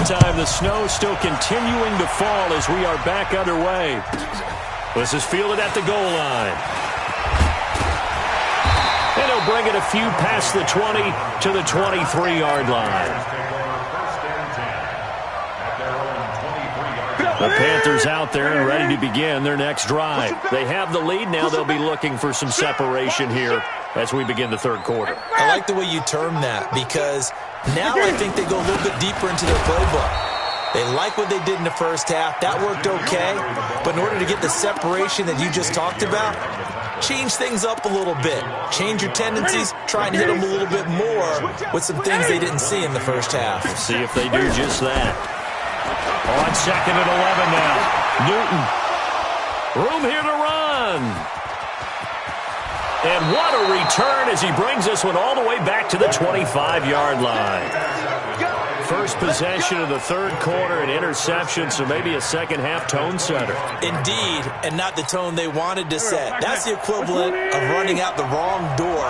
time, the snow still continuing to fall as we are back underway. This is fielded at the goal line. And he'll bring it a few past the 20 to the 23-yard line. The Panthers out there and ready to begin their next drive. They have the lead now. They'll be looking for some separation here as we begin the third quarter. I like the way you term that because now I think they go a little bit deeper into their playbook. They like what they did in the first half. That worked okay. But in order to get the separation that you just talked about, change things up a little bit. Change your tendencies. Try and hit them a little bit more with some things they didn't see in the first half. We'll see if they do just that. On second and 11 now. Newton. Room here to run. And what a return as he brings this one all the way back to the 25-yard line. First possession of the third quarter, an interception, so maybe a second-half tone setter. Indeed, and not the tone they wanted to set. That's the equivalent of running out the wrong door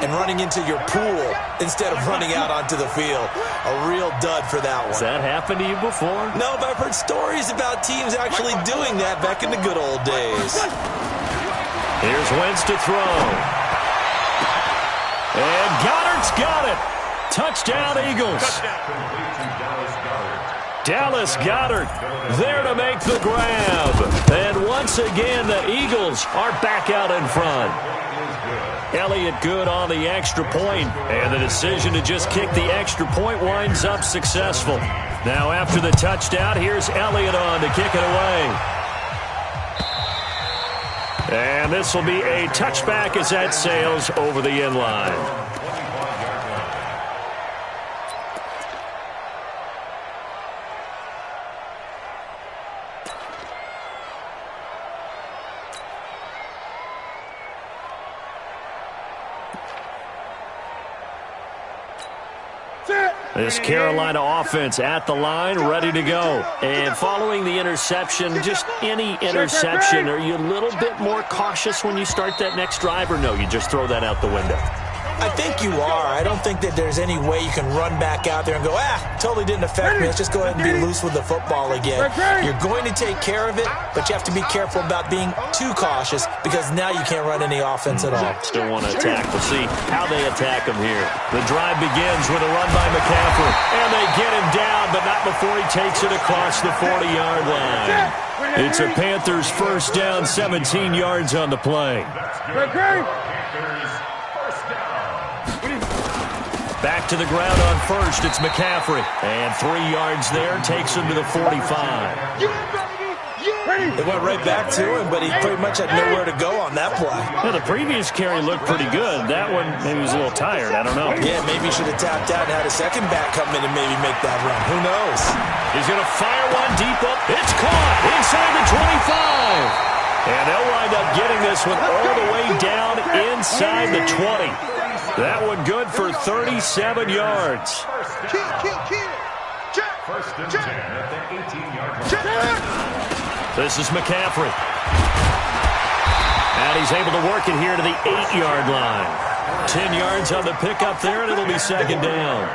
and running into your pool instead of running out onto the field. A real dud for that one. Has that happened to you before? No, but I've heard stories about teams actually doing that back in the good old days. Here's Wentz to throw. And Goddard's got it. Touchdown, Eagles. Dallas Goedert there to make the grab. And once again, the Eagles are back out in front. Elliott good on the extra point, and the decision to just kick the extra point winds up successful. Now after the touchdown, here's Elliott on to kick it away. And this will be a touchback as that sails over the end line. This Carolina offense at the line, ready to go. And following the interception, just any interception, are you a little bit more cautious when you start that next drive, or no, you just throw that out the window? I think you are. I don't think that there's any way you can run back out there and go, totally didn't affect me. Let's just go ahead and be loose with the football again. You're going to take care of it, but you have to be careful about being too cautious because now you can't run any offense at all. Still want to attack. We'll see how they attack him here. The drive begins with a run by McCaffrey, and they get him down, but not before he takes it across the 40-yard line. It's a Panthers first down, 17 yards on the play. Back to the ground on first, it's McCaffrey. And 3 yards there, takes him to the 45. They went right back to him, but he pretty much had nowhere to go on that play. Well, the previous carry looked pretty good. That one, maybe he was a little tired. I don't know. Yeah, maybe he should have tapped out and had a second back come in and maybe make that run. Who knows? He's going to fire one deep up. It's caught inside the 25. And they'll wind up getting this one all the way down inside the 20. That one good for 37 yards. First and 10 at the 18-yard line. This is McCaffrey. And he's able to work it here to the 8-yard line. 10 yards on the pickup there, and it'll be second down.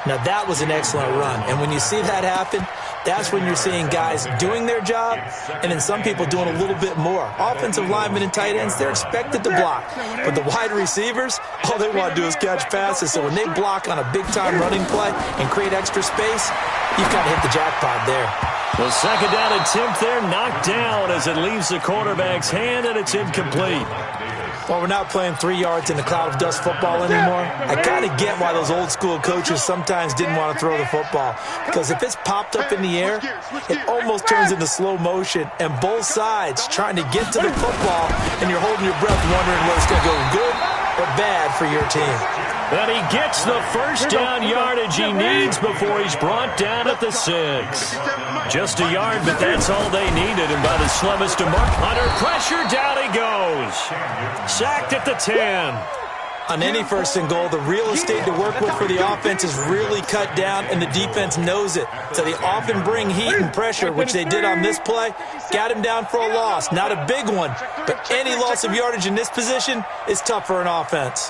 Now, that was an excellent run. And when you see that happen, that's when you're seeing guys doing their job and then some people doing a little bit more. Offensive linemen and tight ends, they're expected to block. But the wide receivers, all they want to do is catch passes. So when they block on a big-time running play and create extra space, you've got to hit the jackpot there. The second down attempt there knocked down as it leaves the quarterback's hand, and it's incomplete. Well, we're not playing 3 yards in a cloud of dust football anymore. I kind of get why those old-school coaches sometimes didn't want to throw the football. Because if it's popped up in the air, it almost turns into slow motion. And both sides trying to get to the football, and you're holding your breath wondering whether it's going to go good or bad for your team. And he gets the first down yardage he needs before he's brought down at the 6. Just a yard, but that's all they needed. And by the slimmest of mark, under pressure, down he goes. Sacked at the 10. On any first and goal, the real estate to work with for the offense is really cut down, and the defense knows it. So they often bring heat and pressure, which they did on this play. Got him down for a loss. Not a big one, but any loss of yardage in this position is tough for an offense.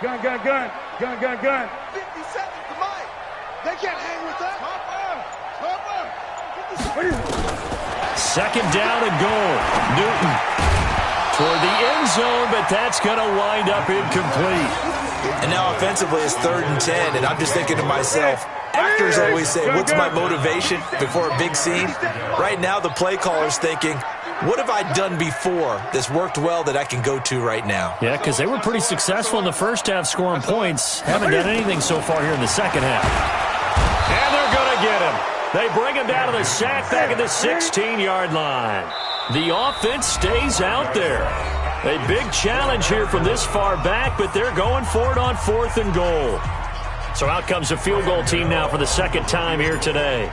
Gun. 50 seconds. They can't hang with that. Second down and goal. Newton toward the end zone, but that's going to wind up incomplete. And now offensively it's 3rd and 10, and I'm just thinking to myself, actors always say, what's my motivation before a big scene? Right now the play caller's thinking, what have I done before that's worked well that I can go to right now? Yeah, because they were pretty successful in the first half scoring points. Haven't done anything so far here in the second half. And they're going to get him. They bring him down to the sack back at the 16-yard line. The offense stays out there. A big challenge here from this far back, but they're going for it on 4th and goal. So out comes the field goal team now for the second time here today.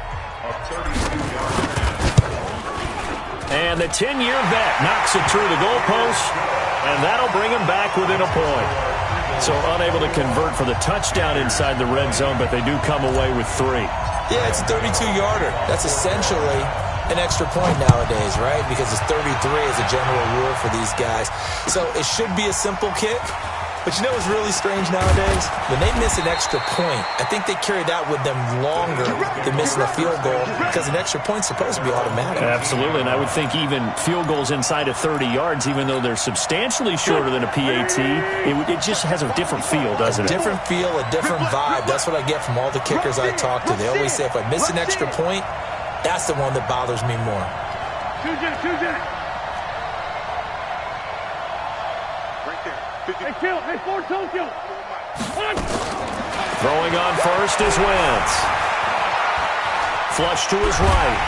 And the 10-year vet knocks it through the goalpost, and that'll bring him back within a point. So unable to convert for the touchdown inside the red zone, but they do come away with 3. Yeah, it's a 32-yarder. That's essentially an extra point nowadays, right? Because it's 33 as a general rule for these guys. So it should be a simple kick. But you know what's really strange nowadays? When they miss an extra point, I think they carry that with them longer than missing a field goal because an extra point's supposed to be automatic. Absolutely, and I would think even field goals inside of 30 yards, even though they're substantially shorter than a PAT, it just has a different feel, doesn't it? A different feel, a different vibe. That's what I get from all the kickers I talk to. They always say if I miss an extra point, that's the one that bothers me more. Throwing on first is Wentz. Flush to his right.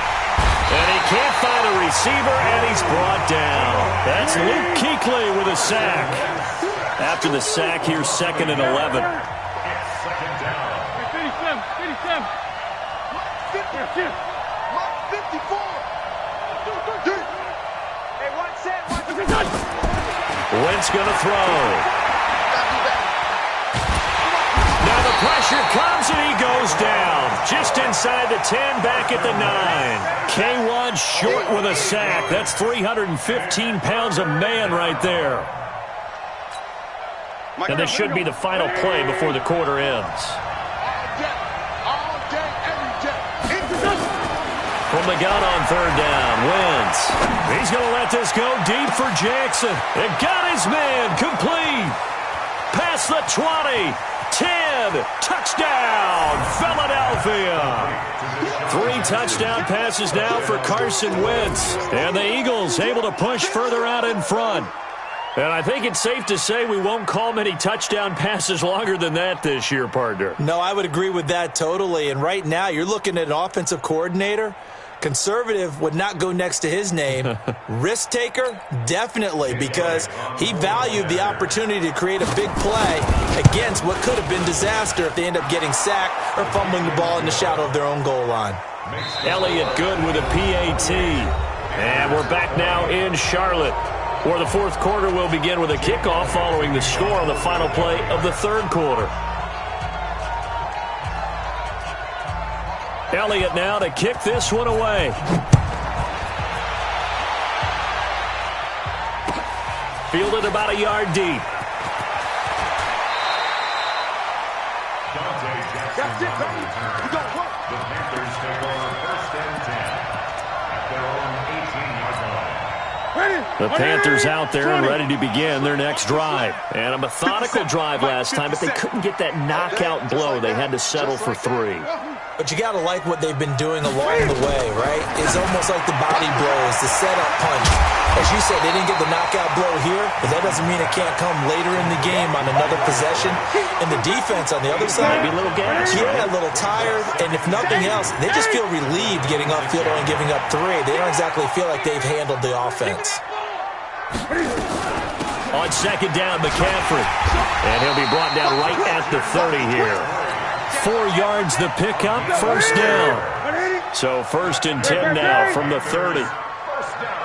And he can't find a receiver, and he's brought down. That's Luke Kuechly with a sack. After the sack, here's 2nd and 11. Second down. 57. 54. Hey, one set. Wentz going to throw. Now the pressure comes and he goes down. Just inside the 10, back at the 9. K1 short with a sack. That's 315 pounds of man right there. And this should be the final play before the quarter ends. From the gun on 3rd down, Wentz. He's going to let this go deep for Jackson. And got his man complete. Past the 20, 10, touchdown, Philadelphia. 3 touchdown passes now for Carson Wentz. And the Eagles able to push further out in front. And I think it's safe to say we won't call many touchdown passes longer than that this year, partner. No, I would agree with that totally. And right now, you're looking at an offensive coordinator. Conservative would not go next to his name. Risk taker, definitely, because he valued the opportunity to create a big play against what could have been disaster if they end up getting sacked or fumbling the ball in the shadow of their own goal line. Elliott good with a PAT. And we're back now in Charlotte, where the 4th quarter will begin with a kickoff following the score on the final play of the 3rd quarter. Elliott now to kick this one away. Fielded about a yard deep. That's it, baby. You got work. The Panthers take over 1st and 10 at their own 18-yard line. The Panthers out there and ready to begin their next drive. And a methodical drive last time, but they couldn't get that knockout blow. They had to settle for 3. But you got to like what they've been doing along the way, right? It's almost like the body blows, the setup punch. As you said, they didn't get the knockout blow here, but that doesn't mean it can't come later in the game on another possession. And the defense on the other side, maybe a little gas. Yeah, a little tired. And if nothing else, they just feel relieved getting upfield and giving up 3. They don't exactly feel like they've handled the offense. On 2nd down, McCaffrey. And he'll be brought down right at the 30 here. 4 yards the pickup, 1st down. So 1st and 10 now from the 30. First down.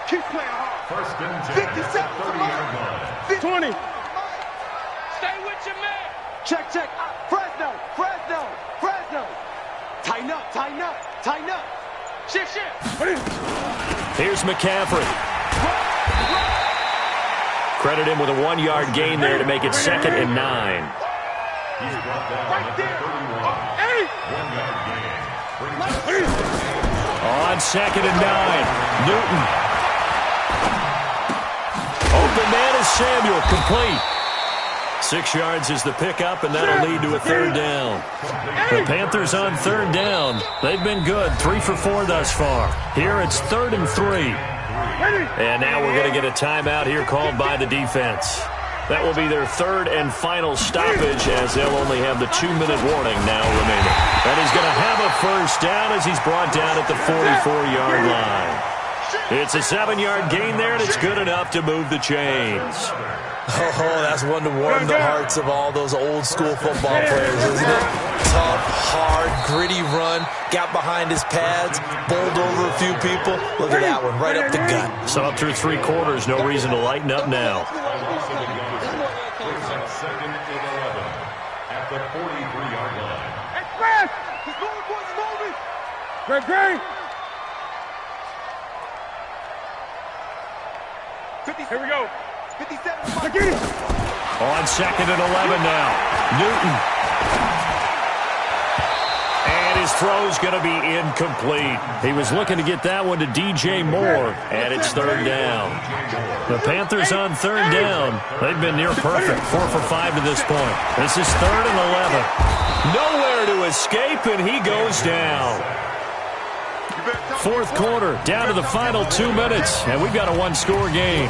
Keep playing hard. 1st and 10. 57 30-yard line. 20. Stay with your man. Check. Fresno. Tighten up. Shit. Here's McCaffrey. Credit him with a 1-yard gain there to make it 2nd and 9. He's brought down at the 31. 1-yard gain. On 2nd and 9, Newton. Open man is Samuel, complete. 6 yards is the pickup, and that'll lead to a 3rd down. The Panthers on 3rd down. They've been good, 3 for 4 thus far. Here it's 3rd and 3. And now we're going to get a timeout here called by the defense. That will be their 3rd and final stoppage, as they'll only have the 2-minute warning now remaining. And he's going to have a 1st down as he's brought down at the 44-yard line. It's a 7-yard gain there, and it's good enough to move the chains. Oh, that's one to warm the hearts of all those old-school football players, isn't it? Tough, hard, gritty run, got behind his pads, bowled over a few people. Look at that one, right up the gut. So up through 3 quarters, no reason to lighten up now. 2nd and 11 at the 43-yard line. Express! He's going for the movie! Great! Here we go. 57. On 2nd and 11 now. Newton. And his throw's going to be incomplete. He was looking to get that one to DJ Moore, and it's 3rd down. The Panthers on 3rd down. They've been near perfect, 4 for 5 to this point. This is 3rd and 11. Nowhere to escape, and he goes down. 4th quarter, down to the final 2 minutes, and we've got a 1-score game.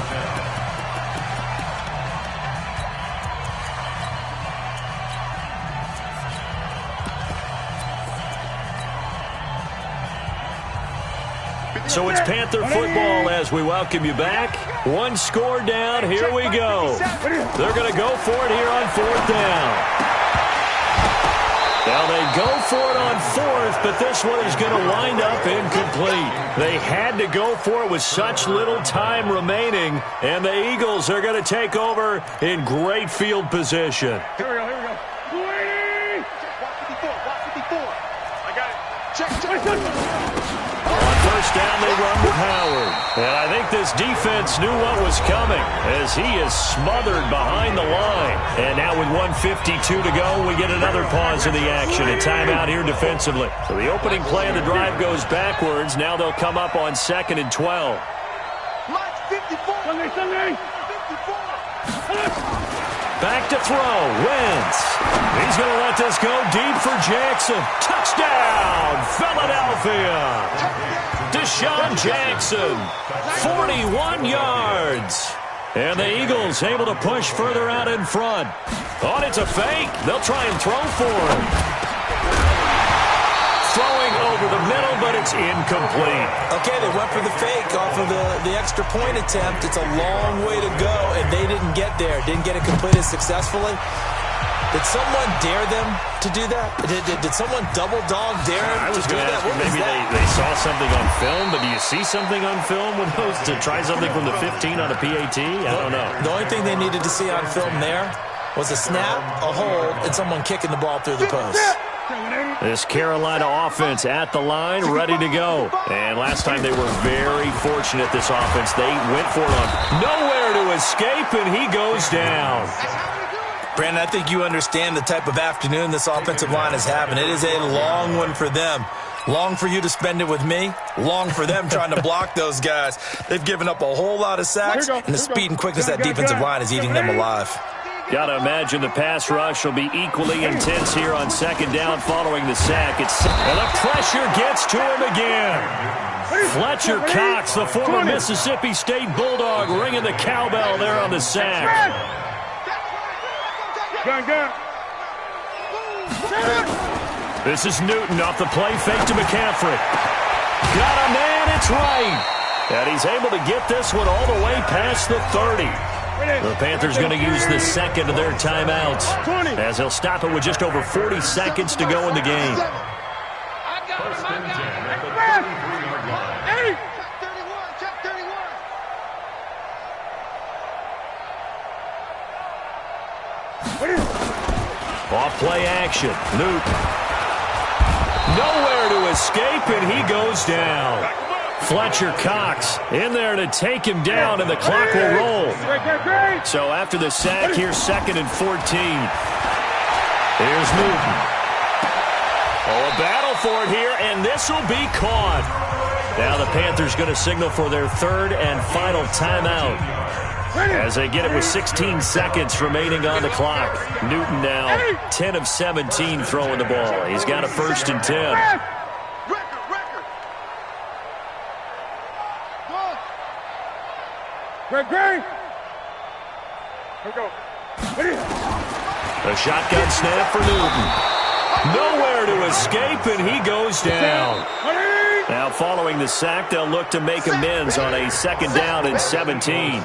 So it's Panther football as we welcome you back. 1 score down. Here we go. They're going to go for it here on 4th down. Now they go for it on 4th, but this one is going to wind up incomplete. They had to go for it with such little time remaining, and the Eagles are going to take over in great field position. Here we go. 280! Watch 54. I got it. Check. On 1st down, they run with Howard. And I think this defense knew what was coming as he is smothered behind the line. And now with 1:52 to go, we get another pause in the action. A timeout here defensively. So the opening play of the drive goes backwards. Now they'll come up on 2nd and 12. 54. Sunday. 54. Back to throw. Wentz. He's going to let this go deep for Jackson. Touchdown, Philadelphia. Deshaun Jackson, 41 yards. And the Eagles able to push further out in front. Oh, it's a fake. They'll try and throw for him. Throwing over the middle, but it's incomplete. Okay, they went for the fake off of the extra point attempt. It's a long way to go, and they didn't get there. Didn't get it completed successfully. Did someone dare them to do that? Did someone double dog dare them to do that? Maybe they saw something on film, but do you see something on film with those to try something from the 15 on a PAT? I don't know. The only thing they needed to see on film there was a snap, a hold, and someone kicking the ball through the post. This Carolina offense at the line, ready to go. And last time they were very fortunate, this offense. They went for it on nowhere to escape, and he goes down. Brandon, I think you understand the type of afternoon this offensive line is having. It is a long one for them. Long for you to spend it with me. Long for them trying to block those guys. They've given up a whole lot of sacks, and the speed and quickness of that defensive line is eating them alive. Got to imagine the pass rush will be equally intense here on 2nd down following the sack. And the pressure gets to him again. Fletcher Cox, the former Mississippi State Bulldog, ringing the cowbell there on the sack. This is Newton off the play fake to McCaffrey. Got a man, it's right. And he's able to get this one all the way past the 30. The Panthers going to use the second of their timeouts as they'll stop it with just over 40 seconds to go in the game. Off play action. Newton. Nowhere to escape, and he goes down. Fletcher Cox in there to take him down, and the clock will roll. So after the sack here, 2nd and 14. Here's Newton. Oh, a battle for it here, and this will be caught. Now the Panthers going to signal for their third and final timeout as they get it with 16 seconds remaining on the clock. Newton now 10 of 17 throwing the ball. He's got a 1st and 10. Great. Here we go. A shotgun snap for Newton. Nowhere to escape, and he goes down. Now following the sack, they'll look to make amends on a 2nd down and 17.